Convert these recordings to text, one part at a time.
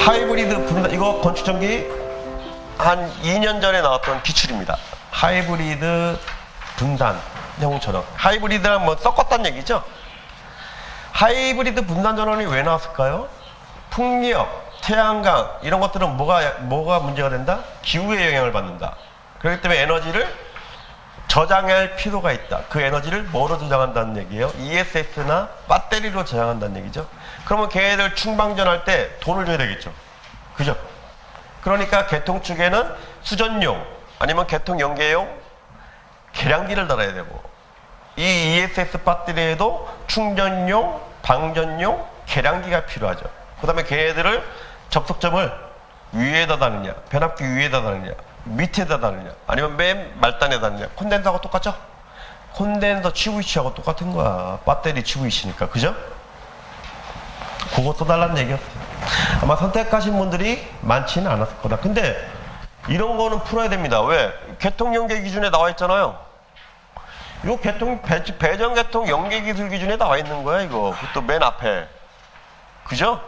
하이브리드 분단, 이거 건축전기 한 2년 전에 나왔던 기출입니다. 하이브리드 분단형 전원. 하이브리드랑 뭐 섞었다는 얘기죠. 하이브리드 분단 전원이 왜 나왔을까요? 풍력, 태양광 이런 것들은 뭐가 문제가 된다? 기후에 영향을 받는다. 그렇기 때문에 에너지를 저장할 필요가 있다. 그 에너지를 뭐로 저장한다는 얘기예요? ESS나 배터리로 저장한다는 얘기죠. 그러면 걔네들 충방전할 때 돈을 줘야 되겠죠. 그죠? 그러니까 개통 측에는 수전용 아니면 개통 연계용 계량기를 달아야 되고, 이 ESS 배터리에도 충전용, 방전용 계량기가 필요하죠. 그 다음에 걔네들을 접속점을 위에다 다느냐, 변압기 위에다 다느냐, 밑에다 다느냐, 아니면 맨 말단에 다느냐. 콘덴서하고 똑같죠? 콘덴서 치부위치하고 똑같은 거야. 배터리 치부위치니까. 그죠? 그거 써달라는 얘기였어요. 아마 선택하신 분들이 많지는 않았을 거다. 근데 이런 거는 풀어야 됩니다. 왜? 개통 연계 기준에 나와 있잖아요. 요 배정 개통 연계 기술 기준에 나와 있는 거야, 이거. 그것도 맨 앞에. 그죠?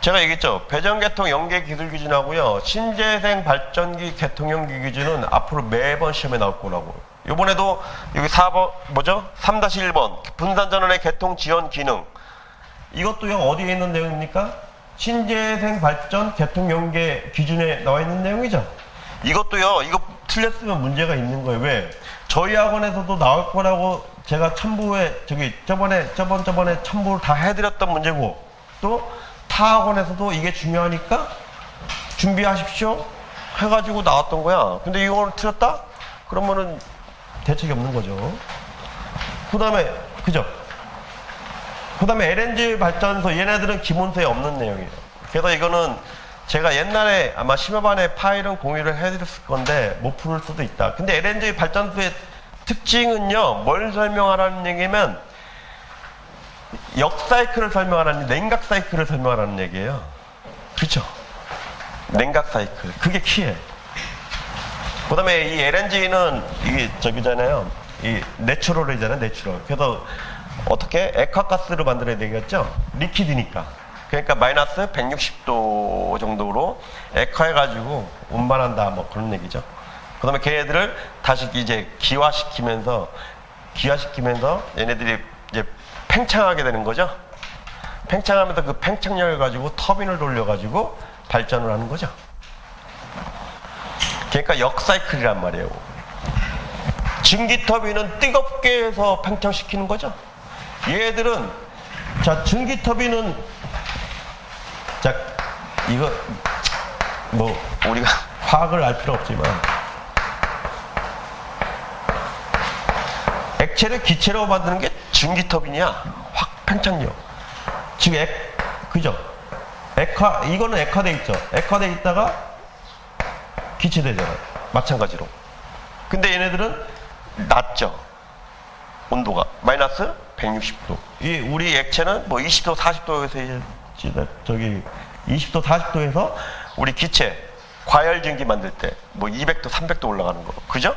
제가 얘기했죠. 배정 개통 연계 기술 기준하고요, 신재생 발전기 개통 연계 기준은 앞으로 매번 시험에 나올 거라고. 요번에도 여기 4번, 뭐죠? 3-1번. 분산전원의 개통 지원 기능. 이것도요, 어디에 있는 내용입니까? 신재생 발전 개통 연계 기준에 나와 있는 내용이죠. 이것도요, 이거 틀렸으면 문제가 있는 거예요. 왜? 저희 학원에서도 나올 거라고 제가 첨부에, 저번에 첨부를 다 해드렸던 문제고, 또 타 학원에서도 이게 중요하니까 준비하십시오 해가지고 나왔던 거야. 근데 이거를 틀렸다? 그러면은 대책이 없는 거죠. 그 다음에, 그죠? 그 다음에 LNG 발전소, 얘네들은 기본서에 없는 내용이에요. 그래서 이거는 제가 옛날에 아마 심화반에 파일은 공유를 해드렸을 건데 못 풀을 수도 있다. 근데 LNG 발전소의 특징은요, 뭘 설명하라는 얘기면 역사이클을 설명하라는, 냉각 사이클을 설명하라는 얘기예요. 그렇죠? 냉각 사이클. 그게 키예요. 그 다음에 이 LNG는 이게 저기잖아요. 이 내추럴이잖아요. 내추럴. 그래서 어떻게? 액화가스로 만들어야 되겠죠? 리퀴드니까. 그러니까 마이너스 160도 정도로 액화해가지고 운반한다, 뭐 그런 얘기죠. 그 다음에 걔네들을 다시 이제 기화시키면서 얘네들이 이제 팽창하게 되는 거죠. 팽창하면서 그 팽창력을 가지고 터빈을 돌려가지고 발전을 하는 거죠. 그러니까 역사이클이란 말이에요. 증기 터빈은 뜨겁게 해서 팽창시키는 거죠. 얘들은, 자, 증기 터빈은, 자, 이거 뭐 우리가 화학을 알 필요 없지만 액체를 기체로 만드는 게 증기 터빈이야. 확 팽창력. 지금 그죠? 이거는 액화돼 있죠. 액화돼 있다가 기체되잖아요. 마찬가지로. 근데 얘네들은 낮죠. 온도가 마이너스 160도. 우리 액체는 뭐 20도, 40도에서 저기 20도, 40도에서 우리 기체 과열 증기 만들 때 뭐 200도, 300도 올라가는 거. 그죠?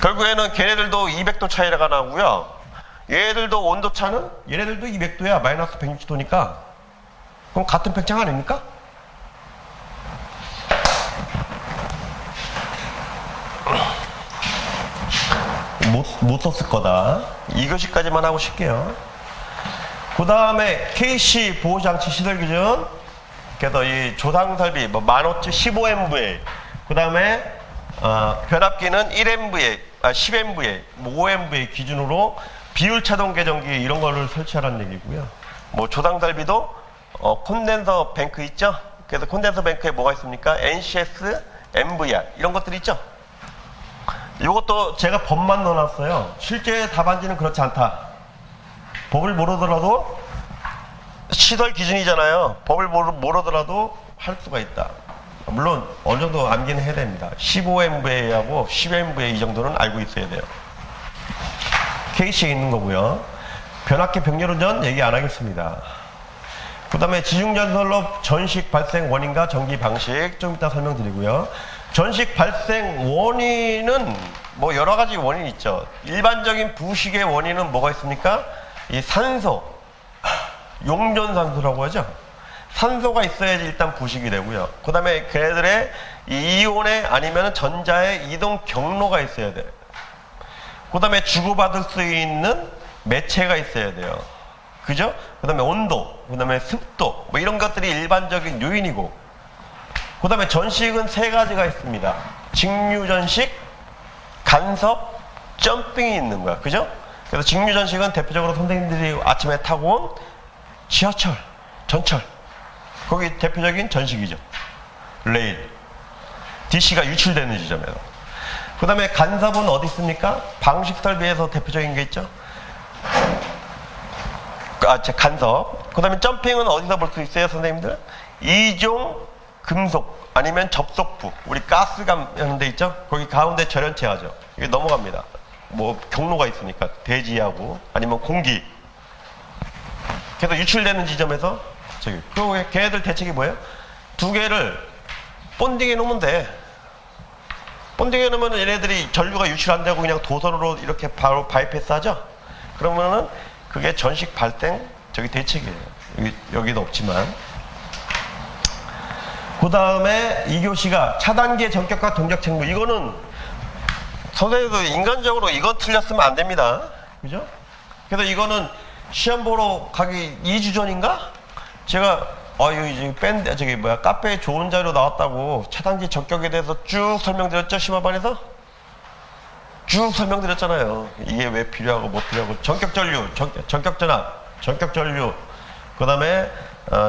결국에는 걔네들도 200도 차이가 나고요. 얘네들도 온도 차는, 얘네들도 200도야. 마이너스 160도니까. 그럼 같은 팽창 아닙니까? 못 썼을 거다. 이것까지만 하고 쉴게요. 그 다음에 KC 보호장치 시설 기준. 그래서 이 조상 설비, 뭐 15,000, 15MVA. 그 다음에, 변압기는 1MVA, 10MVA, 뭐 5MVA 기준으로 비율 차동 계정기 이런 거를 설치하라는 얘기고요. 뭐 조상 설비도, 콘덴서 뱅크 있죠? 그래서 콘덴서 뱅크에 뭐가 있습니까? NCS, MVR, 이런 것들이 있죠? 이것도 제가 법만 넣어놨어요. 실제 답안지는 그렇지 않다. 법을 모르더라도 시설 기준이잖아요. 법을 모르더라도 할 수가 있다. 물론 어느 정도 암기는 해야 됩니다. 15MVA하고 10MVA 이 정도는 알고 있어야 돼요. KC에 있는 거고요. 변압기 병렬운전 얘기 안 하겠습니다. 그 다음에 지중전선로 전식 발생 원인과 전기 방식 좀 이따 설명드리고요. 전식 발생 원인은 뭐 여러 가지 원인이 있죠. 일반적인 부식의 원인은 뭐가 있습니까? 이 산소, 용존산소라고 하죠. 산소가 있어야지 일단 부식이 되고요. 그 다음에 걔네들의 이온의 아니면 전자의 이동 경로가 있어야 돼요. 그 다음에 주고받을 수 있는 매체가 있어야 돼요. 그죠? 그 다음에 온도, 그 다음에 습도, 뭐 이런 것들이 일반적인 요인이고, 그 다음에 전식은 세 가지가 있습니다. 직류전식, 간섭, 점핑이 있는 거야. 그죠? 그래서 직류전식은 대표적으로 선생님들이 아침에 타고 온 지하철, 전철. 거기 대표적인 전식이죠. 레일. DC가 유출되는 지점에서. 그 다음에 간섭은 어디 있습니까? 방식설비에서 대표적인 게 있죠. 간섭. 그 다음에 점핑은 어디서 볼 수 있어요, 선생님들? 이종 금속 아니면 접속부. 우리 가스감 하는 데 있죠? 거기 가운데 절연체 하죠. 이게 넘어갑니다. 뭐 경로가 있으니까 대지하고 아니면 공기. 그래서 유출되는 지점에서 저기. 그리고 걔네들 대책이 뭐예요? 두 개를 본딩해 놓으면 돼. 본딩해 놓으면 얘네들이 전류가 유출 안 되고 그냥 도선으로 이렇게 바로 바이패스 하죠? 그러면은 그게 전식 발생 저기 대책이에요. 여기도 없지만. 그 다음에 2교시가 차단기의 전격과 동작 책무. 이거는 선생님도 인간적으로 이건 틀렸으면 안 됩니다. 그죠? 그래서 이거는 시험 보러 가기 2주 전인가? 제가 이거 이제 카페에 좋은 자료 나왔다고 차단기 전격에 대해서 쭉 설명드렸죠? 심화반에서? 쭉 설명드렸잖아요. 이게 왜 필요하고 뭐 필요하고. 전격 전류, 전격 전압, 전격 전류, 그 다음에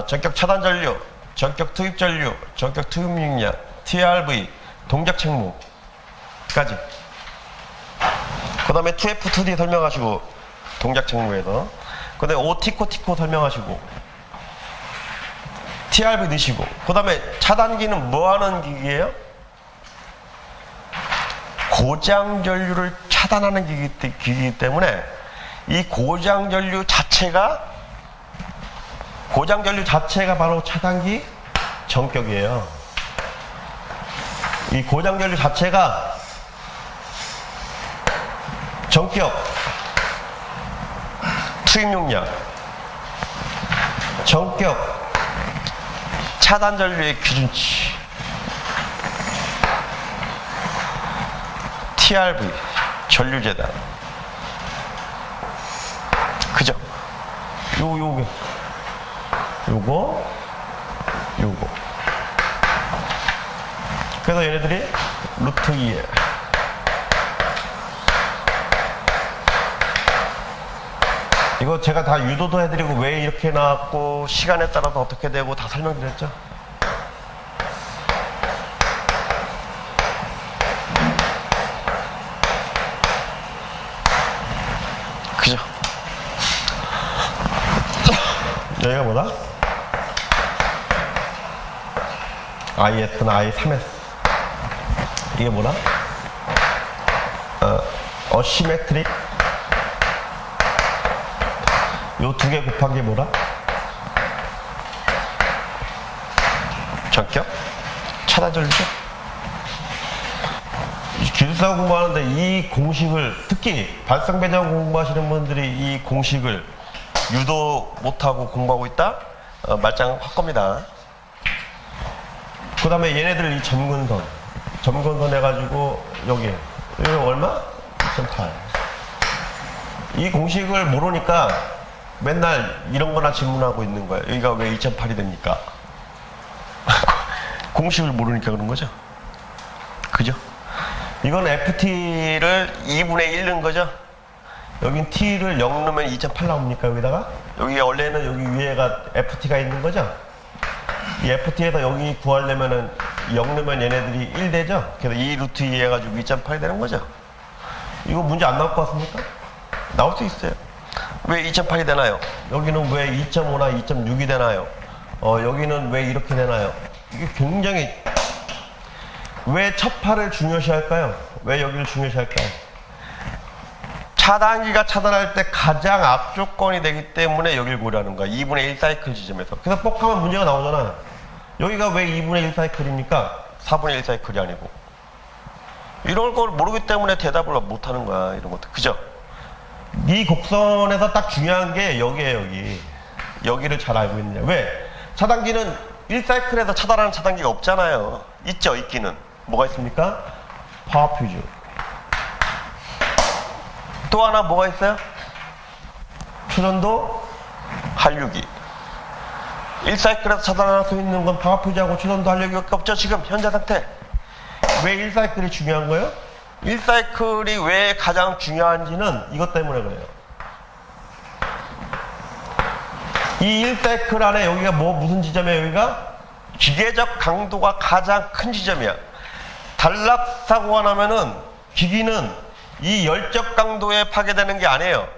전격 차단 전류, 전격 투입 전류, 전격 투입 용량, TRV, 동작 책무까지. 그 다음에 2F, 2D 설명하시고, 동작 책무에서. 그 다음에 OT코, TCO 설명하시고, TRV 넣으시고. 그 다음에 차단기는 뭐 하는 기기예요? 고장 전류를 차단하는 기기이기 때문에 이 고장 전류 자체가 바로 차단기 전격이에요. 이 고장 전류 자체가 전격 투입 용량, 전격 차단 전류의 기준치, TRV 전류재단. 그죠? 요거. 그래서 얘네들이 루트 2에 이거 제가 다 유도도 해드리고 왜 이렇게 나왔고 시간에 따라서 어떻게 되고 다 설명드렸죠? 그죠? 여기가 뭐다? IS나 I3S. 이게 뭐다? 어시메트릭. 요 두 개 곱한 게 뭐다? 전격? 차단 전류죠? 기술사 공부하는데 이 공식을, 특히 발생 배정 공부하시는 분들이 이 공식을 유도 못하고 공부하고 있다? 말짱 확 겁니다. 그 다음에 얘네들 이 점근선 해가지고 여기 얼마? 2.8. 이 공식을 모르니까 맨날 이런 거나 질문하고 있는 거예요. 여기가 왜 2.8이 됩니까? 공식을 모르니까 그런 거죠. 그죠? 이건 FT를 2분의 1 넣은 거죠. 여긴 T를 0 넣으면 2.8 나옵니까? 여기다가? 여기 원래는 여기 위에가 FT가 있는 거죠. 이 FT에서 여기 구하려면은 0 넣으면 얘네들이 1 되죠. 그래서 2 루트 2 해가지고 2.8이 되는 거죠. 이거 문제 안 나올 것 같습니까? 나올 수 있어요. 왜 2.8이 되나요? 여기는 왜 2.5나 2.6이 되나요? 여기는 왜 이렇게 되나요? 이게 굉장히 왜 첫 팔을 중요시 할까요? 왜 여기를 중요시 할까요? 차단기가 차단할 때 가장 악조건이 되기 때문에 여기를 고려하는 거야. 2분의 1 사이클 지점에서. 그래서 뻑하면 문제가 나오잖아. 여기가 왜 2분의 1 사이클입니까? 4분의 1 사이클이 아니고. 이런 걸 모르기 때문에 대답을 못 하는 거야. 이런 것도. 그죠? 이 곡선에서 딱 중요한 게 여기에요, 여기. 여기를 잘 알고 있느냐. 왜? 차단기는 1사이클에서 차단하는 차단기가 없잖아요. 있죠, 있기는. 뭐가 있습니까? 파워 퓨즈. 또 하나 뭐가 있어요? 초전도 한류기. 1사이클에서 차단할 수 있는 건 파워 퓨즈하고 초전도 한류기밖에 없죠, 지금 현재 상태. 왜 1사이클이 중요한 거예요? 1사이클이 왜 가장 중요한지는 이것 때문에 그래요. 이 1사이클 안에 여기가 무슨 지점이에요? 여기가 기계적 강도가 가장 큰 지점이야. 단락 사고가 나면은 기기는 이 열적 강도에 파괴되는 게 아니에요.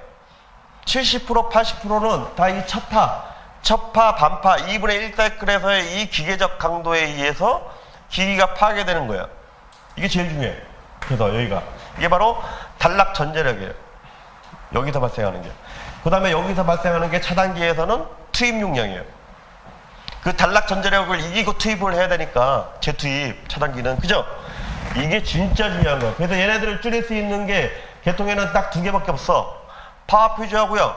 70% 80%는 다 이 첫파 반파 2분의 1사이클에서의 이 기계적 강도에 의해서 기기가 파괴되는 거야. 이게 제일 중요해. 그래서 여기가 이게 바로 단락 전제력이에요. 여기서 발생하는 게. 그 다음에 여기서 발생하는 게 차단기에서는 투입 용량이에요. 그 단락 전제력을 이기고 투입을 해야 되니까 재투입 차단기는, 그죠? 이게 진짜 중요한 거야. 그래서 얘네들을 줄일 수 있는 게 계통에는 딱 두 개밖에 없어. 파워 퓨즈하고요,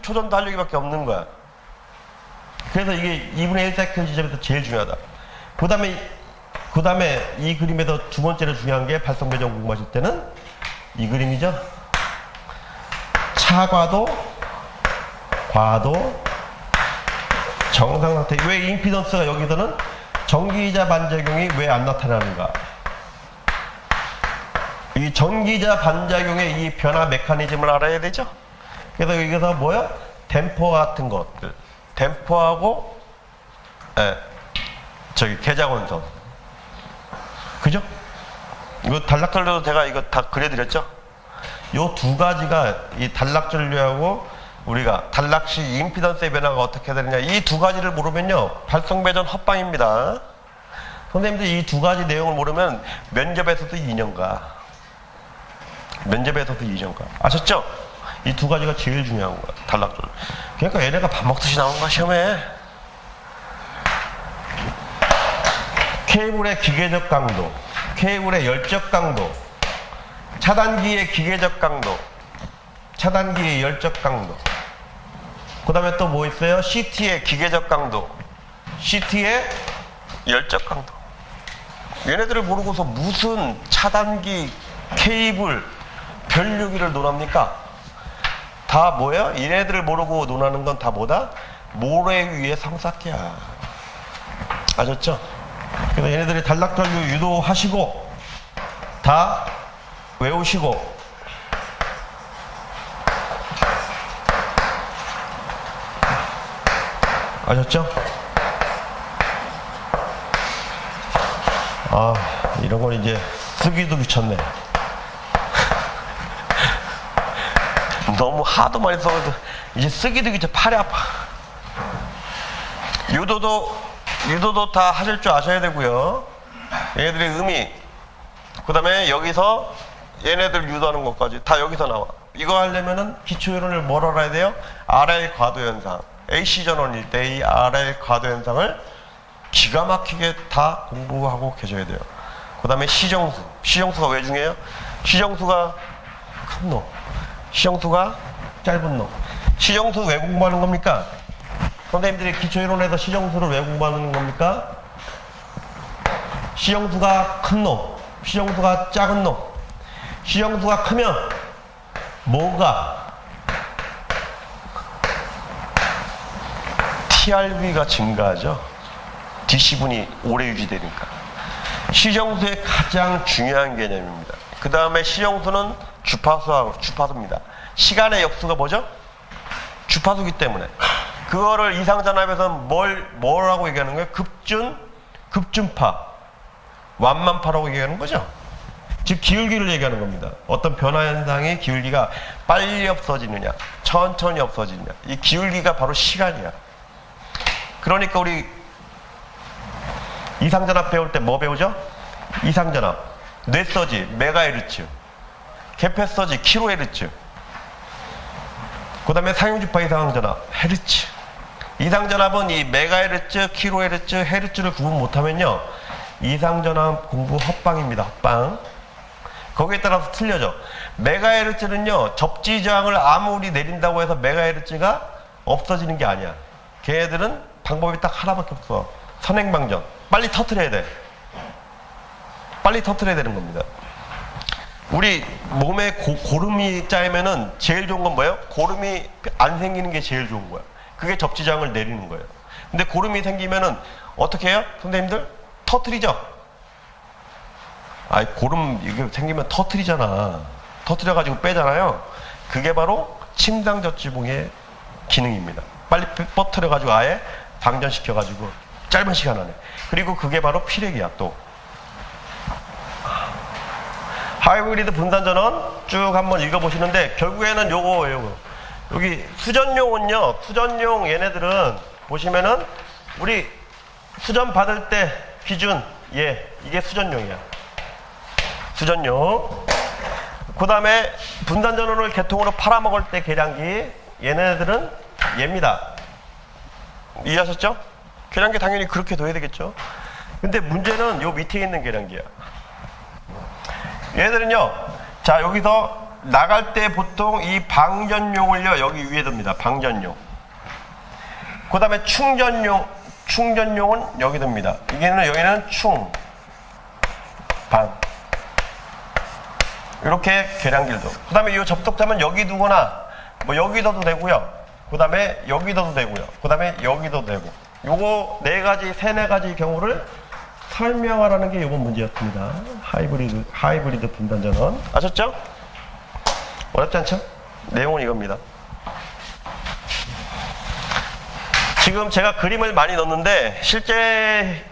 초전도 한류기밖에 없는 거야. 그래서 이게 2분의 1사이클 지점에서 제일 중요하다. 그 다음에 이 그림에서 두 번째로 중요한 게 발성배정 궁금하실 때는 이 그림이죠. 차과도, 과도, 정상 상태. 왜 임피던스가 여기서는 전기이자 반작용이 왜 안 나타나는가? 이 전기이자 반작용의 이 변화 메커니즘을 알아야 되죠. 그래서 여기서 뭐야? 댐퍼 같은 것들. 댐퍼하고 개자원선. 그죠? 이거 단락전류도 제가 이거 다 그려드렸죠? 요 두 가지가 이 단락전류하고 우리가 단락시 임피던스의 변화가 어떻게 되느냐, 이 두 가지를 모르면요 발성배전 헛방입니다. 선생님들 이 두 가지 내용을 모르면 면접에서도 2년가 아셨죠? 이 두 가지가 제일 중요한 거야, 단락전류. 그러니까 얘네가 밥 먹듯이 나오는 거야 시험에. 케이블의 기계적 강도, 케이블의 열적 강도, 차단기의 기계적 강도, 차단기의 열적 강도. 그 다음에 또 뭐 있어요? CT의 기계적 강도, CT의 열적 강도. 얘네들을 모르고서 무슨 차단기, 케이블, 변류기를 논합니까? 다 뭐야? 얘네들을 모르고 논하는 건 다 뭐다? 모래 위에 상삭기야. 아셨죠? 그래서 얘네들이 단락전류 유도하시고 다 외우시고, 아셨죠? 아, 이런 건 이제 쓰기도 귀찮네. 너무 하도 많이 써서 이제 쓰기도 귀찮아. 팔이 아파. 유도도 다 하실 줄 아셔야 되고요. 얘네들의 의미, 그 다음에 여기서 얘네들 유도하는 것까지 다 여기서 나와. 이거 하려면은 기초이론을 뭘 알아야 돼요? RL 과도현상. AC 전원일 때 이 RL 과도현상을 기가 막히게 다 공부하고 계셔야 돼요. 그 다음에 시정수. 시정수가 왜 중요해요? 시정수가 큰 놈, 시정수가 짧은 놈. 시정수 왜 공부하는 겁니까? 선생님들이 기초이론에서 시정수를 왜 공부하는 겁니까? 시정수가 큰 놈, 시정수가 작은 놈. 시정수가 크면 뭐가? TRB가 증가하죠. DC분이 오래 유지되니까. 시정수의 가장 중요한 개념입니다. 그 다음에 시정수는 주파수입니다. 시간의 역수가 뭐죠? 주파수기 때문에. 그거를 이상전압에서는 뭐라고 얘기하는 거예요? 급준파, 완만파라고 얘기하는 거죠. 즉 기울기를 얘기하는 겁니다. 어떤 변화 현상의 기울기가 빨리 없어지느냐, 천천히 없어지느냐, 이 기울기가 바로 시간이야. 그러니까 우리 이상전압 배울 때 뭐 배우죠? 이상전압, 뇌서지 메가헤르츠, 개폐서지 킬로헤르츠, 그 다음에 상용주파 이상전압 헤르츠. 이상전압은 이 메가헤르츠, 킬로헤르츠, 헤르츠를 구분 못하면요 이상전압 공부 헛방입니다. 헛방. 거기에 따라서 틀려져. 메가헤르츠는요 접지 저항을 아무리 내린다고 해서 메가헤르츠가 없어지는 게 아니야. 걔네들은 방법이 딱 하나밖에 없어. 선행방전. 빨리 터트려야 돼. 빨리 터트려야 되는 겁니다. 우리 몸에 고름이 쌓이면은 제일 좋은 건 뭐예요? 고름이 안 생기는 게 제일 좋은 거야. 그게 접지장을 내리는 거예요. 근데 고름이 생기면은 어떻게 해요? 선생님들? 터트리죠? 아이, 고름 이게 생기면 터트리잖아. 터트려가지고 빼잖아요. 그게 바로 침상저지붕의 기능입니다. 빨리 뻗트려가지고 아예 방전시켜가지고 짧은 시간 안에. 그리고 그게 바로 피렉이야, 또. 하이브리드 분산전원 쭉 한번 읽어보시는데, 결국에는 요거. 여기 수전용은요, 수전용 얘네들은 보시면은, 우리 수전 받을 때 기준, 이게 수전용이야. 수전용. 그 다음에 분산전원을 개통으로 팔아먹을 때 계량기, 얘네들은 얘입니다. 이해하셨죠? 계량기 당연히 그렇게 둬야 되겠죠? 근데 문제는 요 밑에 있는 계량기야. 얘들은요, 자, 여기서 나갈 때 보통 이 방전용을요, 여기 위에 둡니다. 방전용. 그 다음에 충전용은 여기 둡니다. 여기는 방. 이렇게 계량기를 둬. 그 다음에 이 접속자면 여기 두거나, 뭐 여기 둬도 되고요. 그 다음에 여기 둬도 되고요. 그 다음에 여기 둬도 되고. 요거 세네 가지 경우를 설명하라는 게 이번 문제였습니다. 하이브리드 분단전원. 아셨죠? 어렵지 않죠? 내용은 이겁니다. 지금 제가 그림을 많이 넣는데, 실제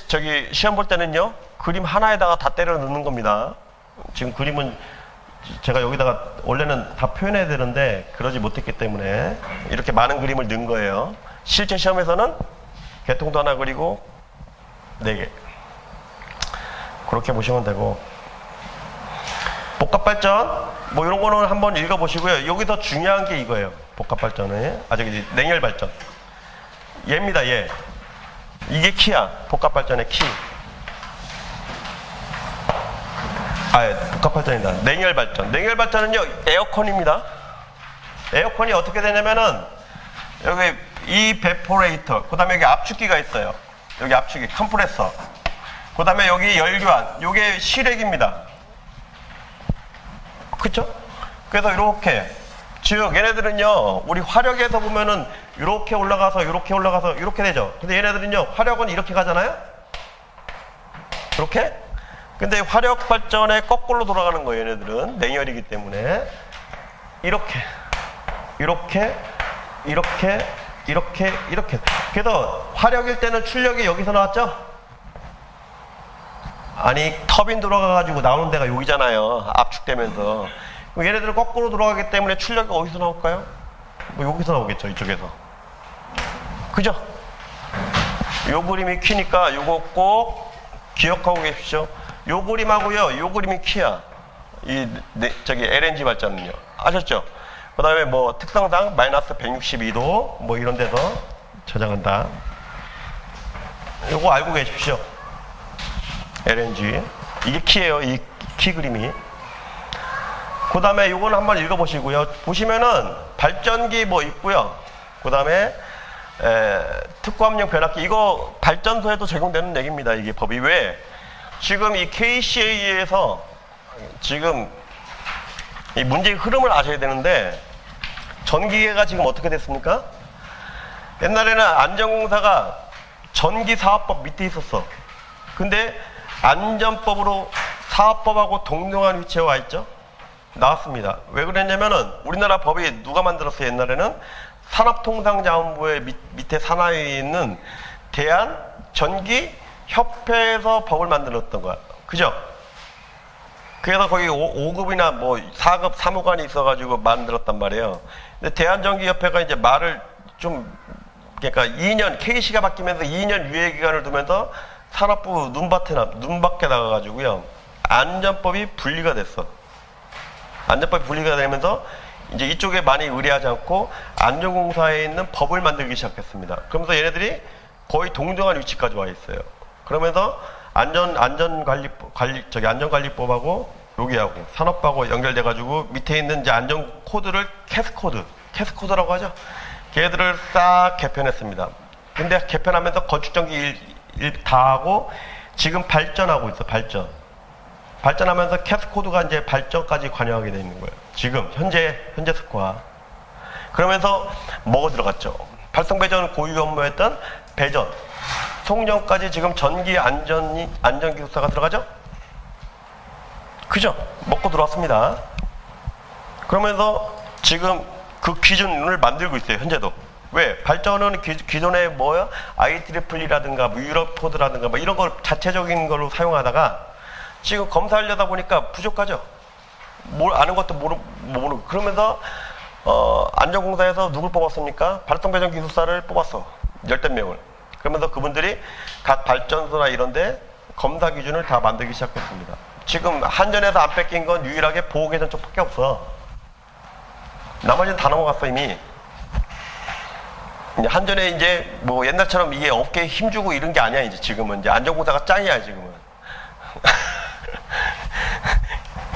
저기 시험 볼 때는요, 그림 하나에다가 다 때려 넣는 겁니다. 지금 그림은 제가 여기다가 원래는 다 표현해야 되는데 그러지 못했기 때문에 이렇게 많은 그림을 넣은 거예요. 실제 시험에서는 개통도 하나 그리고 4개. 그렇게 보시면 되고, 복합발전 뭐 이런 거는 한번 읽어보시고요. 여기서 중요한 게 이거예요. 복합발전에 저기 냉열발전. 얘입니다. 얘. 이게 키야. 복합발전의 키. 복합발전이다. 냉열발전. 냉열발전은요, 에어컨입니다. 에어컨이 어떻게 되냐면은, 여기 이베포레이터, 그 다음에 여기 압축기가 있어요. 여기 압축기, 컴프레서. 그 다음에 여기 열교환. 요게 실액입니다. 그쵸? 그래서 이렇게. 즉, 얘네들은요, 우리 화력에서 보면은, 이렇게 올라가서, 이렇게 올라가서, 이렇게 되죠. 근데 얘네들은요, 화력은 이렇게 가잖아요? 이렇게? 근데 화력 발전에 거꾸로 돌아가는 거예요, 얘네들은. 냉열이기 때문에. 이렇게. 그래서 화력일 때는 출력이 여기서 나왔죠? 아니, 터빈 돌아가가지고 나오는 데가 여기잖아요. 압축되면서. 그럼 얘네들은 거꾸로 돌아가기 때문에 출력이 어디서 나올까요? 뭐 여기서 나오겠죠, 이쪽에서. 그죠? 요 그림이 키니까 요거 꼭 기억하고 계십시오. 요 그림하고요, 요 그림이 키야. 저기 LNG 발전은요. 아셨죠? 그 다음에 뭐 특성상 마이너스 162도 뭐 이런 데서 저장한다. 요거 알고 계십시오. LNG. 이게 키예요. 이 키 그림이. 그 다음에 요거는 한번 읽어보시고요. 보시면은 발전기 뭐 있고요. 그 다음에 특고압력 변압기. 이거 발전소에도 적용되는 얘기입니다. 이게 법이. 왜? 지금 이 KCA에서 지금 이 문제의 흐름을 아셔야 되는데, 전기계가 지금 어떻게 됐습니까? 옛날에는 안전공사가 전기사업법 밑에 있었어. 근데 안전법으로 사업법하고 동등한 위치에 와 있죠? 나왔습니다. 왜 그랬냐면은 우리나라 법이 누가 만들었어요? 옛날에는 산업통상자원부의 밑에 산하에 있는 대한전기협회에서 법을 만들었던 거야. 그죠? 그래서 거기 5급이나 뭐 4급 사무관이 있어가지고 만들었단 말이에요. 근데 대한전기협회가 이제 말을 좀, 그러니까 2년, KC가 바뀌면서 2년 유예 기간을 두면서 산업부 눈밖에 나가가지고요. 안전법이 분리가 됐어. 안전법이 분리가 되면서 이제 이쪽에 많이 의뢰하지 않고 안전공사에 있는 법을 만들기 시작했습니다. 그러면서 얘네들이 거의 동등한 위치까지 와 있어요. 그러면서 안전관리법하고 여기하고 산업하고 연결돼가지고 밑에 있는 이제 안전 코드를 캐스코드라고 하죠. 걔들을 싹 개편했습니다. 근데 개편하면서 건축전기 일 다 하고 지금 발전하고 있어. 발전하면서 캐스코드가 이제 발전까지 관여하게 돼 있는 거예요. 지금 현재 스코어. 그러면서 뭐가 들어갔죠? 발성배전 고유 업무였던 배전, 송전까지 지금 전기 안전기술사가 들어가죠? 그죠? 먹고 들어왔습니다. 그러면서 지금 그 기준을 만들고 있어요. 현재도. 왜? 발전은 기존에 뭐야? IEEE라든가 뭐 유럽코드라든가 뭐 이런 걸 자체적인 걸로 사용하다가 지금 검사하려다 보니까 부족하죠. 뭘 아는 것도 모르고 그러면서 안전공사에서 누굴 뽑았습니까? 발성배전 기술사를 뽑았어. 10명을. 그러면서 그분들이 각 발전소나 이런데 검사 기준을 다 만들기 시작했습니다. 지금 한전에서 안 뺏긴 건 유일하게 보호개전 쪽밖에 없어. 나머지는 다 넘어갔어 이미. 한전에 이제 뭐 옛날처럼 이게 업계에 힘주고 이런 게 아니야. 이제 지금은 이제 안전공사가 짱이야 지금은.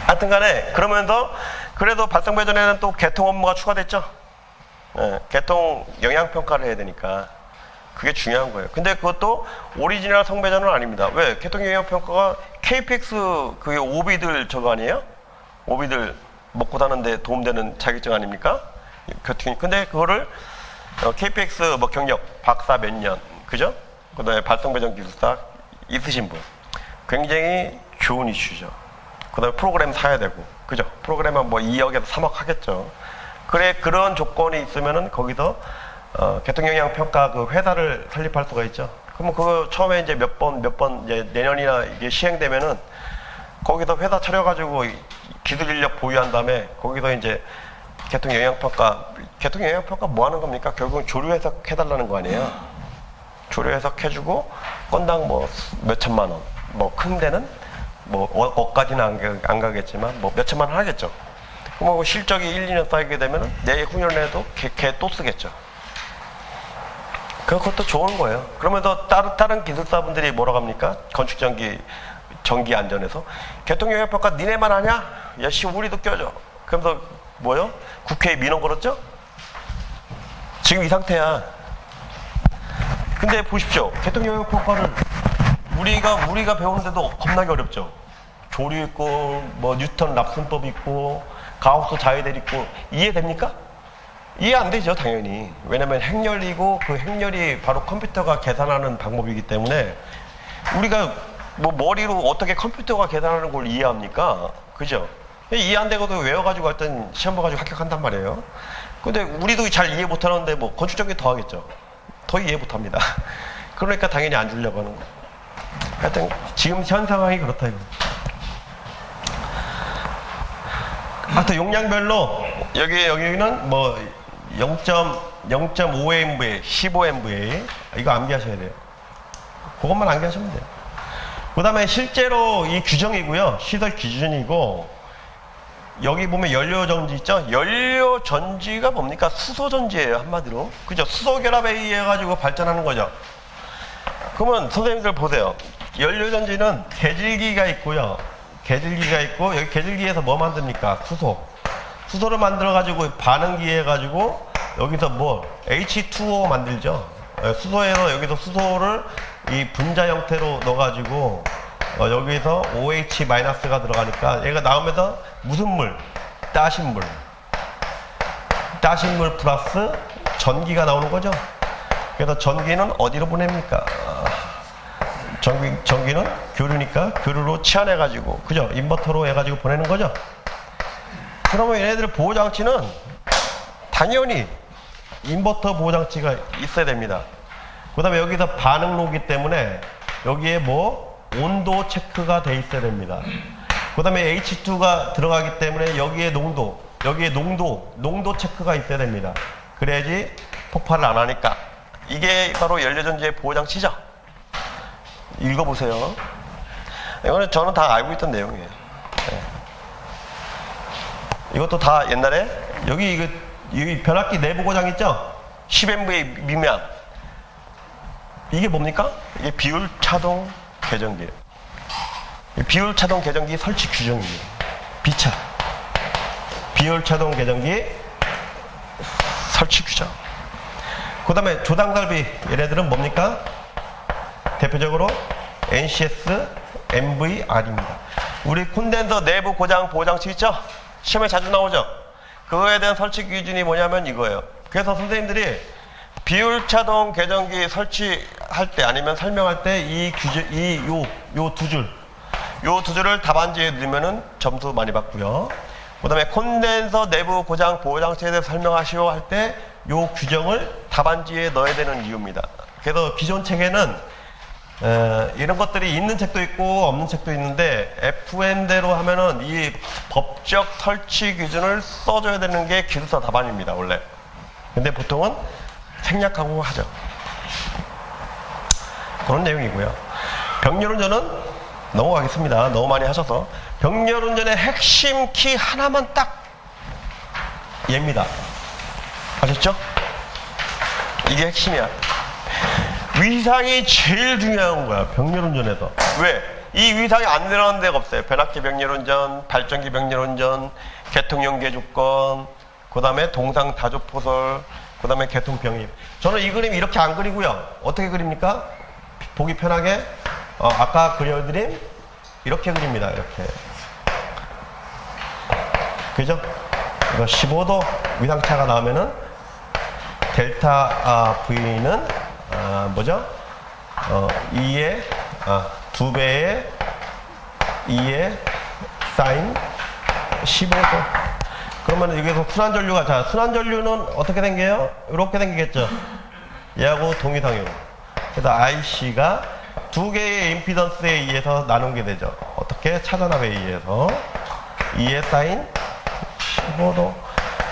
하여튼간에 그러면서 그래도 발성배전에는 또 개통 업무가 추가됐죠. 개통 영향평가를 해야 되니까 그게 중요한 거예요. 근데 그것도 오리지널 성배전은 아닙니다. 왜? 개통 영향평가가 KPX 그게 오비들 저거 아니에요? 오비들 먹고 사는데 도움되는 자격증 아닙니까? 근데 그거를 KPX 뭐 경력 박사 몇 년 그죠? 그다음에 발성배전 기술사 있으신 분 굉장히 좋은 이슈죠. 그다음에 프로그램 사야 되고 그죠? 프로그램은 뭐 2억에서 3억 하겠죠. 그래 그런 조건이 있으면은 거기서 개통영향평가 그 회사를 설립할 수가 있죠. 그러면 그거 처음에 이제 몇 번 이제 내년이나 이게 시행되면은 거기서 회사 차려가지고 기술 인력 보유한 다음에 거기서 이제 개통영향평가 뭐 하는 겁니까? 결국은 조류 해석 해달라는 거 아니에요? 조류 해석 해주고 건당 뭐 몇천만 원, 뭐 큰 데는 뭐 억까지는 안 가겠지만 뭐 몇천만 원 하겠죠. 그럼 실적이 1, 2년 쌓이게 되면 내 후년에도 걔 또 쓰겠죠. 그것도 좋은 거예요. 그러면서 다른 기술사분들이 뭐라고 합니까? 건축전기 전기 안전에서 개통영향평가 니네만 하냐? 야 씨 우리도 껴줘. 그러면서 뭐요? 국회에 민원 걸었죠? 지금 이 상태야. 근데 보십시오. 개통영향평가를 우리가 배우는데도 겁나게 어렵죠. 조류 있고 뭐 뉴턴 랍슨법 있고 가우스 자유대 있고 이해됩니까? 이해 안 되죠 당연히. 왜냐면 행렬이고 그 행렬이 바로 컴퓨터가 계산하는 방법이기 때문에 우리가 뭐 머리로 어떻게 컴퓨터가 계산하는 걸 이해합니까? 그죠? 이해 안 되고도 외워가지고 하여튼 시험 봐가지고 합격한단 말이에요. 근데 우리도 잘 이해 못하는데 뭐 건축적이 더 하겠죠. 더 이해 못합니다. 그러니까 당연히 안 주려고 하는 거예요. 하여튼 지금 현 상황이 그렇다 이거. 하여튼 용량별로 여기는 뭐 0.5MVA, 15MVA 이거 암기하셔야 돼요. 그것만 암기하시면 돼요. 그 다음에 실제로 이 규정이고요. 시설 기준이고 여기 보면 연료전지 있죠? 연료전지가 뭡니까? 수소전지예요 한마디로. 그죠? 수소결합에 의해 가지고 발전하는 거죠. 그러면 선생님들 보세요. 연료전지는 개질기가 있고요. 개질기가 있고 여기 개질기에서 뭐 만듭니까? 수소를 만들어 가지고 반응기 해 가지고 여기서 뭐 H2O 만들죠. 수소에서 여기서 수소를 이 분자 형태로 넣어 가지고 여기서 OH-가 들어가니까 얘가 나오면서 무슨 물? 따신물 플러스 전기가 나오는 거죠. 그래서 전기는 어디로 보냅니까? 전기는 교류니까 교류로 치환해가지고 그죠? 인버터로 해가지고 보내는 거죠. 그러면 얘네들 보호장치는 당연히 인버터 보호장치가 있어야 됩니다. 그 다음에 여기서 반응로기 때문에 여기에 뭐 온도 체크가 돼 있어야 됩니다. 그 다음에 H2가 들어가기 때문에 여기에 농도 체크가 있어야 됩니다. 그래야지 폭발을 안 하니까. 이게 바로 연료전지의 보호장치죠. 읽어보세요. 이거는 저는 다 알고 있던 내용이에요. 네. 이것도 다 옛날에 여기 변압기 내부 고장 있죠? 10MVA 미만. 이게 뭡니까? 이게 비율 차동 개전기예요. 비율 차동 개전기 설치 규정입니다. 비차. 비율 차동 개전기 설치 규정. 그 다음에 조당설비, 얘네들은 뭡니까? 대표적으로 NCS, MVR입니다. 우리 콘덴서 내부 고장 보장치 있죠? 시험에 자주 나오죠? 그거에 대한 설치 기준이 뭐냐면 이거예요. 그래서 선생님들이 비율차동 계정기 설치할 때 아니면 설명할 때 요 두 줄을 답안지에 넣으면은 점수 많이 받고요. 그 다음에 콘덴서 내부 고장 보호장치에 대해서 설명하시오 할 때 요 규정을 답안지에 넣어야 되는 이유입니다. 그래서 기존 책에는 이런 것들이 있는 책도 있고 없는 책도 있는데 FM대로 하면은 이 법적 설치 기준을 써줘야 되는 게 기술사 답안입니다, 원래. 근데 보통은 생략하고 하죠. 그런 내용이고요. 병렬운전은 넘어가겠습니다. 너무 많이 하셔서. 병렬운전의 핵심 키 하나만 딱 얘입니다. 아셨죠? 이게 핵심이야. 위상이 제일 중요한 거야, 병렬운전에서. 왜? 이 위상이 안 들어가는 데가 없어요. 변압기 병렬운전, 발전기 병렬운전, 개통연계 조건, 그 다음에 동상 다조포설, 그 다음에 개통병입. 저는 이 그림 이렇게 안 그리고요. 어떻게 그립니까? 보기 편하게 아까 그려드린 이렇게 그립니다. 이렇게. 그죠? 이거 15도 위상차가 나오면은 델타 V는 뭐죠? 2의 2배의 2의 사인 15도. 그러면 여기서 순환전류가, 자, 순환전류는 어떻게 생겨요? 이렇게 생기겠죠? 얘하고 동위상용. 그래서 IC가 두 개의 임피던스에 의해서 나누게 되죠. 어떻게? 차전압에 의해서. 2의 사인 15도.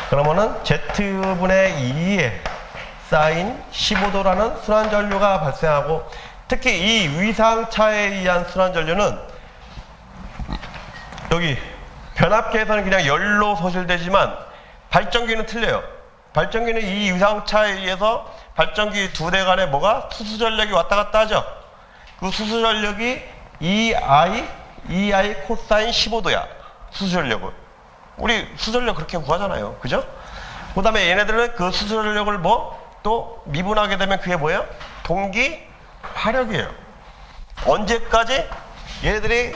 그러면은 Z분의 2의 사인 15도라는 순환전류가 발생하고, 특히 이 위상차에 의한 순환전류는 여기 변압기에서는 그냥 열로 소실되지만 발전기는 틀려요. 발전기는 이 위상차에 의해서 발전기 두 대 간에 뭐가? 수수전력이 왔다 갔다 하죠. 그 수수전력이 EI 코사인 15도야. 수수전력은. 우리 수전력 그렇게 구하잖아요. 그죠? 그 다음에 얘네들은 그 수전력을 또 미분하게 되면 그게 뭐예요? 동기 화력이에요. 언제까지? 얘네들이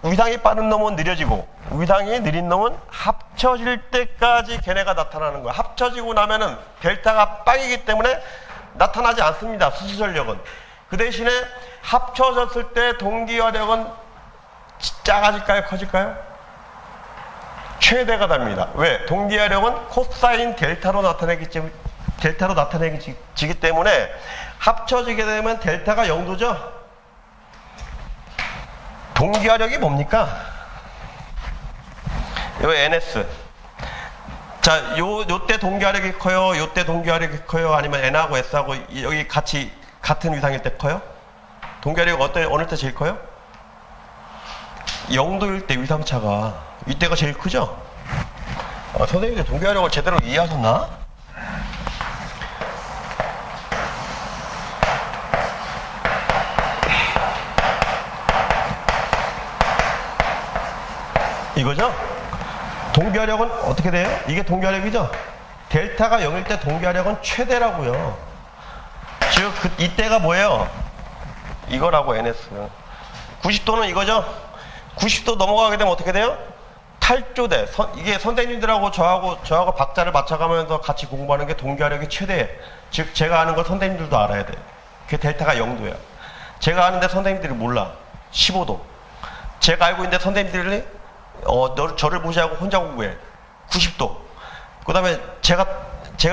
위상이 빠른 놈은 느려지고 위상이 느린 놈은 합쳐질 때까지 걔네가 나타나는 거야. 합쳐지고 나면은 델타가 빵이기 때문에 나타나지 않습니다. 수수전력은. 그 대신에 합쳐졌을 때 동기 화력은 작아질까요? 커질까요? 최대가 됩니다. 왜? 동기 화력은 코사인 델타로 나타내기 때문에 합쳐지게 되면 델타가 0도죠? 동기 화력이 뭡니까? 요 NS. 자, 요때 동기 화력이 커요? 요때 동기 화력이 커요? 아니면 N하고 S하고 여기 같이 같은 위상일 때 커요? 동기 화력이 어느 때 제일 커요? 0도일 때 위상차가. 이때가 제일 크죠? 선생님들 동기 화력을 제대로 이해하셨나? 이거죠? 동기화력은 어떻게 돼요? 이게 동기화력이죠? 델타가 0일 때 동기화력은 최대라고요. 즉 이때가 뭐예요? 이거라고 NS. 90도는 이거죠? 90도 넘어가게 되면 어떻게 돼요? 탈조대. 이게 선생님들하고 저하고 박자를 맞춰가면서 같이 공부하는 게 동기화력이 최대예요. 즉 제가 아는 걸 선생님들도 알아야 돼. 그게 델타가 0도야. 제가 아는데 선생님들이 몰라. 15도. 제가 알고 있는데 선생님들이 저를 무시하고 혼자 공부해. 90도. 그 다음에 제가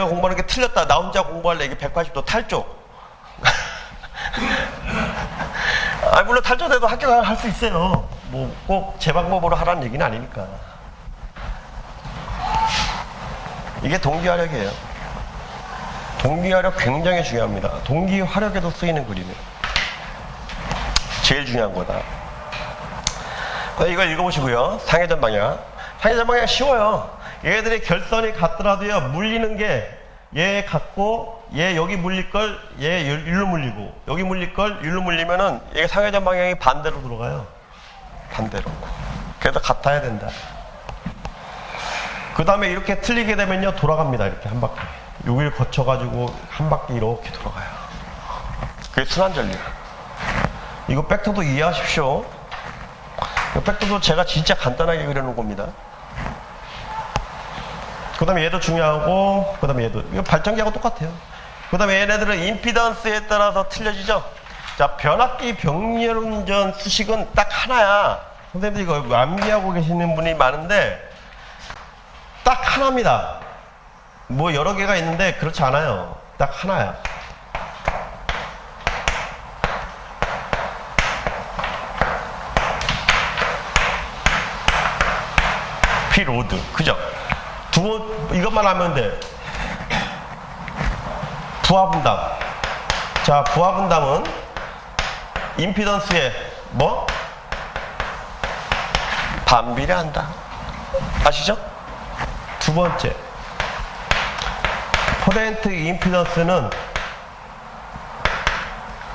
공부하는 게 틀렸다. 나 혼자 공부할래. 이게 180도 탈조. 물론 탈조돼도 합격할 수 있어요. 뭐 꼭 제 방법으로 하라는 얘기는 아니니까. 이게 동기화력이에요. 동기화력 굉장히 중요합니다. 동기화력에도 쓰이는 그림이에요. 제일 중요한 거다. 이걸 읽어보시고요. 상회전 방향. 상회전 방향 쉬워요. 얘들이 결선이 같더라도요, 물리는 게 얘 같고, 얘 여기 물릴 걸 얘 일로 물리고, 여기 물릴 걸 일로 물리면은 얘 상회전 방향이 반대로 들어가요. 반대로. 그래서 같아야 된다. 그 다음에 이렇게 틀리게 되면요, 돌아갑니다. 이렇게 한 바퀴. 여기를 거쳐가지고 한 바퀴 이렇게 돌아가요. 그게 순환전류. 이거 벡터도 이해하십시오. 벡터도 제가 진짜 간단하게 그려놓은 겁니다. 그 다음에 얘도 중요하고, 그 다음에 얘도. 이거 발전기하고 똑같아요. 그 다음에 얘네들은 임피던스에 따라서 틀려지죠? 자, 변압기 병렬운전 수식은 딱 하나야. 선생님들 이거 암기하고 계시는 분이 많은데, 딱 하나입니다. 뭐 여러 개가 있는데, 그렇지 않아요. 딱 하나야. P로드. 그죠? 이것만 하면 돼. 부하분담. 자, 부하분담은 임피던스에 뭐? 반비례한다. 아시죠? 두 번째. 포덴트 임피던스는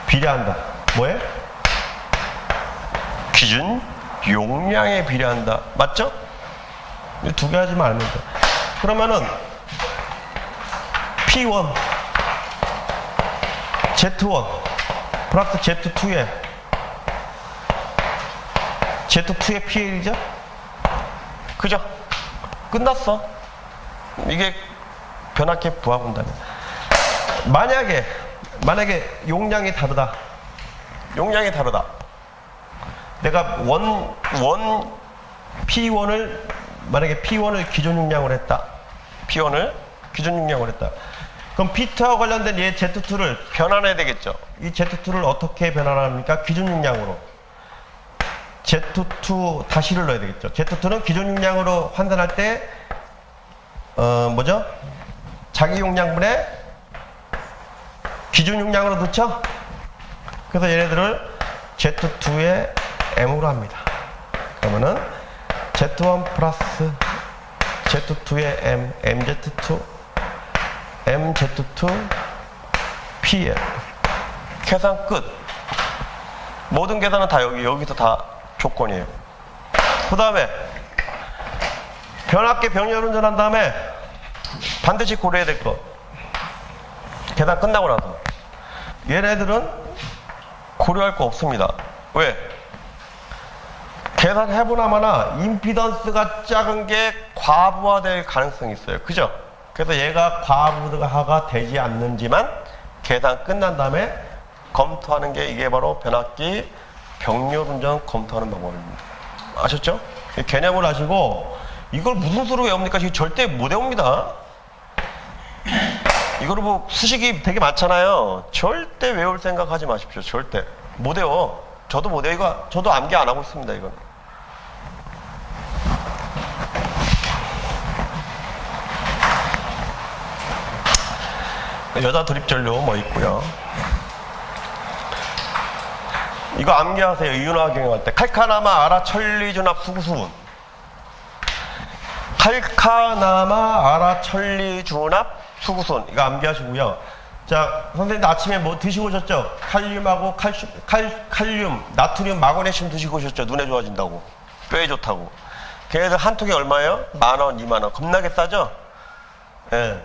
비례한다. 뭐에? 기준 용량에 비례한다. 맞죠? 이 두 개 하지만 알면 돼. 그러면은 P1 Z1 플러스 Z2에 Z2의 PL이죠? 그죠? 끝났어. 이게 변압기 부하분담이야. 만약에 용량이 다르다. 용량이 다르다. 내가 만약에 P1을 기존 용량으로 했다. P1을 기존 용량으로 했다. 그럼 P2와 관련된 얘 Z2를 변환해야 되겠죠. 이 Z2를 어떻게 변환합니까? 기존 용량으로. Z2 다시를 넣어야 되겠죠. Z2는 기존 용량으로 환산할 때, 뭐죠? 자기 용량분의 기준 용량으로 넣죠? 그래서 얘네들을 Z2의 M으로 합니다. 그러면은 Z1 플러스 Z2의 M, MZ2, MZ2, PL. 계산 끝. 모든 계산은 다 여기서 다 조건이에요. 그 다음에 변압기 병렬운전 한 다음에 반드시 고려해야 될 것. 계산 끝나고 나서. 얘네들은 고려할 거 없습니다. 왜? 계산해보나마나 임피던스가 작은 게 과부하될 가능성이 있어요. 그죠? 그래서 얘가 과부하가 되지 않는지만 계산 끝난 다음에 검토하는 게 이게 바로 변압기 병렬운전 검토하는 방법입니다. 아셨죠? 개념을 아시고 이걸 무슨 수로 외웁니까? 지금 절대 못 외웁니다. 이거를 뭐 수식이 되게 많잖아요. 절대 외울 생각 하지 마십시오. 절대. 못 외워. 저도 못 외워. 이거 저도 암기 안 하고 있습니다. 이건. 여자 드립전류 뭐 있고요. 이거 암기하세요. 이윤화 경영할 때. 칼카나마 아라 천리준합 수구수분. 칼카나마 아라 천리준합 수구순. 이거 암기하시고요. 자, 선생님들 아침에 뭐 드시고 오셨죠? 칼륨하고 칼륨, 나트륨, 마그네슘 드시고 오셨죠? 눈에 좋아진다고. 뼈에 좋다고. 걔네들 한 통에 얼마예요? 10,000원, 20,000원. 겁나게 싸죠? 예.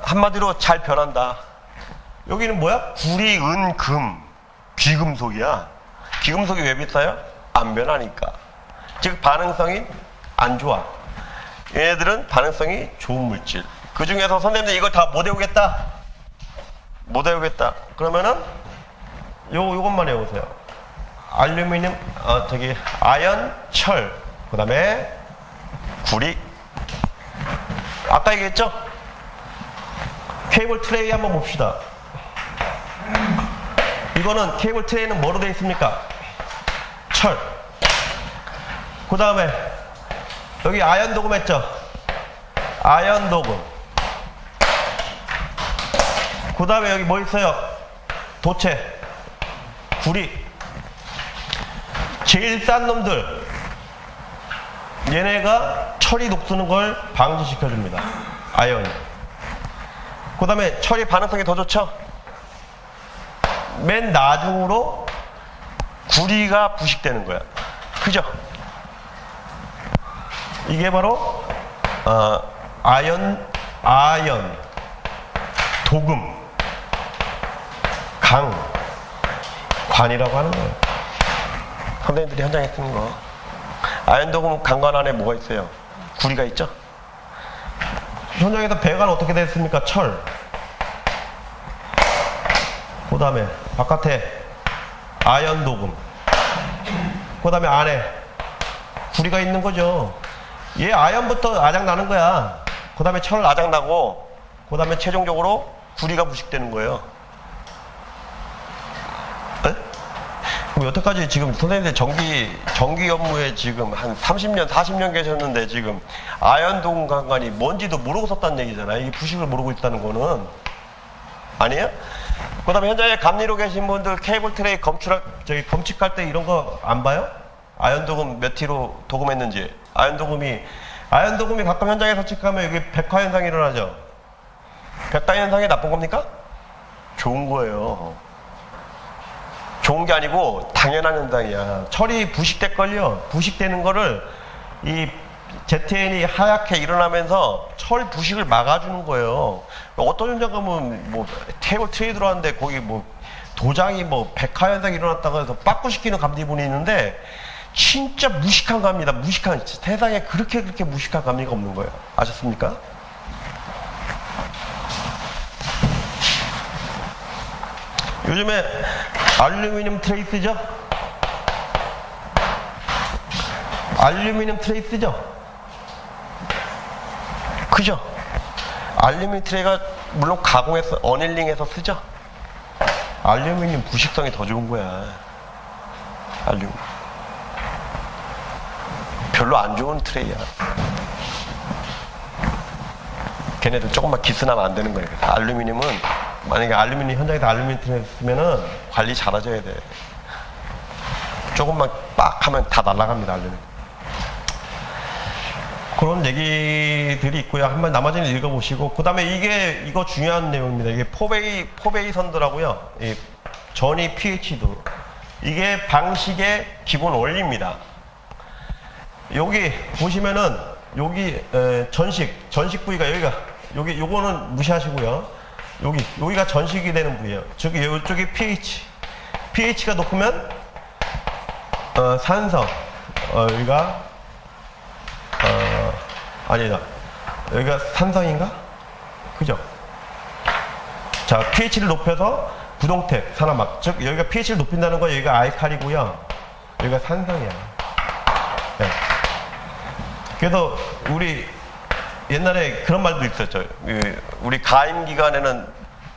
한마디로 잘 변한다. 여기는 뭐야? 구리, 은, 금. 귀금속이야. 귀금속이 왜 비싸요? 안 변하니까. 즉 반응성이 안 좋아. 얘네들은 반응성이 좋은 물질. 그 중에서 선생님들 이걸 다 못 외우겠다. 못 외우겠다. 그러면은 요것만 외우세요. 알루미늄, 아연, 철. 그 다음에 구리. 아까 얘기했죠? 케이블 트레이 한번 봅시다. 이거는 케이블 트레이는 뭐로 되어 있습니까? 철. 그 다음에 여기 아연 도금 했죠? 아연 도금. 그 다음에 여기 뭐 있어요? 도체. 구리. 제일 싼 놈들. 얘네가 철이 녹쓰는 걸 방지시켜줍니다. 아연이. 그 다음에 철이 반응성이 더 좋죠? 맨 나중으로 구리가 부식되는 거야. 그죠? 이게 바로 아연 도금, 강, 관이라고 하는 거예요. 선생님들이 현장에 쓰는 거. 아연도금 강관 안에 뭐가 있어요? 구리가 있죠? 현장에서 배관 어떻게 됐습니까? 철. 그 다음에 바깥에 아연도금. 그 다음에 안에 구리가 있는 거죠. 얘 아연부터 아작 나는 거야. 그 다음에 철 아작 나고, 그 다음에 최종적으로 구리가 부식되는 거예요. 에? 그럼 여태까지 지금 선생님들 전기 업무에 지금 한 30년, 40년 계셨는데 지금 아연도금 강관이 뭔지도 모르고 썼다는 얘기잖아요. 이게 부식을 모르고 있다는 거는. 아니에요? 그 다음에 현장에 감리로 계신 분들 케이블 트레이 검측할 때 이런 거 안 봐요? 아연도금 몇 T로 도금했는지. 아연도금이 가끔 현장에서 측하면 여기 백화현상이 일어나죠. 백화현상이 나쁜 겁니까? 좋은 거예요. 좋은 게 아니고 당연한 현상이야. 철이 부식될걸요. 부식되는 거를 이 ZN이 하얗게 일어나면서 철 부식을 막아주는 거예요. 어떤 현장 가면 뭐 테이블 트레이 들어왔는데 거기 뭐 도장이 뭐 백화현상이 일어났다고 해서 빠꾸시키는 감리분이 있는데 진짜 무식한 감리다. 무식한, 세상에 그렇게 무식한 감리가 없는 거예요. 아셨습니까? 요즘에 알루미늄 트레이스죠? 알루미늄 트레이스죠? 그죠? 알루미늄 트레이가 물론 가공해서 어닐링해서 쓰죠? 알루미늄 부식성이 더 좋은 거야. 알루미늄. 별로 안 좋은 트레이야. 걔네들 조금만 기스나면 안 되는 거예요. 그래서 알루미늄은 만약에 현장에서 알루미늄 트레이 쓰면은 관리 잘해줘야 돼. 조금만 빡 하면 다 날아갑니다, 알루미늄. 그런 얘기들이 있고요. 한번 나머지는 읽어보시고, 그 다음에 이거 중요한 내용입니다. 이게 포베이 선도라고요. 이 전이 pH도. 이게 방식의 기본 원리입니다. 여기 보시면은, 여기, 전식 부위가 요거는 무시하시고요. 여기가 전식이 되는 부위예요. 이쪽이 pH. pH가 높으면, 산성. 여기가, 아니다. 여기가 산성인가? 그죠? 자, pH를 높여서 부동택, 산화막. 즉, 여기가 pH를 높인다는 건 여기가 알칼리고요. 여기가 산성이야. 네. 그래서 우리 옛날에 그런 말도 있었죠. 우리 가임기관에는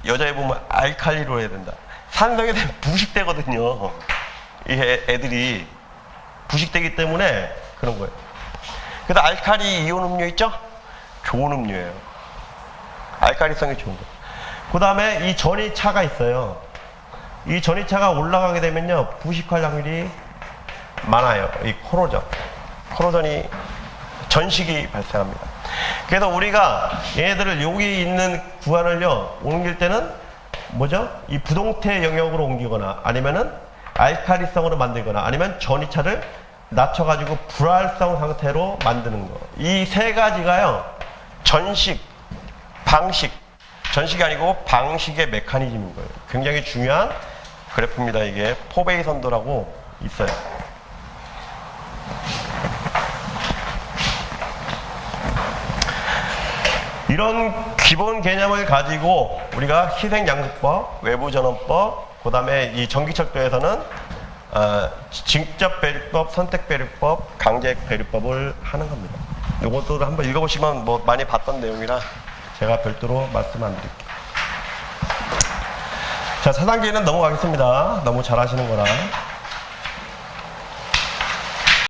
여자애 보면 알칼리로 해야 된다. 산성에 대한 부식되거든요. 이 애들이 부식되기 때문에 그런 거예요. 그래서 알칼리 이온 음료 있죠? 좋은 음료예요. 알칼리성이 좋은 거예요. 그 다음에 이 전이차가 있어요. 이 전이차가 올라가게 되면요, 부식할 확률이 많아요. 이 코로전이 전식이 발생합니다. 그래서 우리가 얘네들을 여기 있는 구간을요, 옮길 때는 뭐죠? 이 부동태 영역으로 옮기거나 아니면은 알칼리성으로 만들거나 아니면 전이차를 낮춰가지고 불활성 상태로 만드는 거. 이 세 가지가요, 전식이 아니고 방식의 메커니즘인 거예요. 굉장히 중요한 그래프입니다. 이게 포베이 선도라고 있어요. 이런 기본 개념을 가지고 우리가 희생양수법, 외부전원법, 그 다음에 이 전기철도에서는 직접 배류법, 선택 배류법, 강제 배류법을 하는 겁니다. 이것도 한번 읽어보시면 뭐 많이 봤던 내용이라 제가 별도로 말씀 안 드릴게요. 자, 4단계는 넘어가겠습니다. 너무 잘하시는 거라.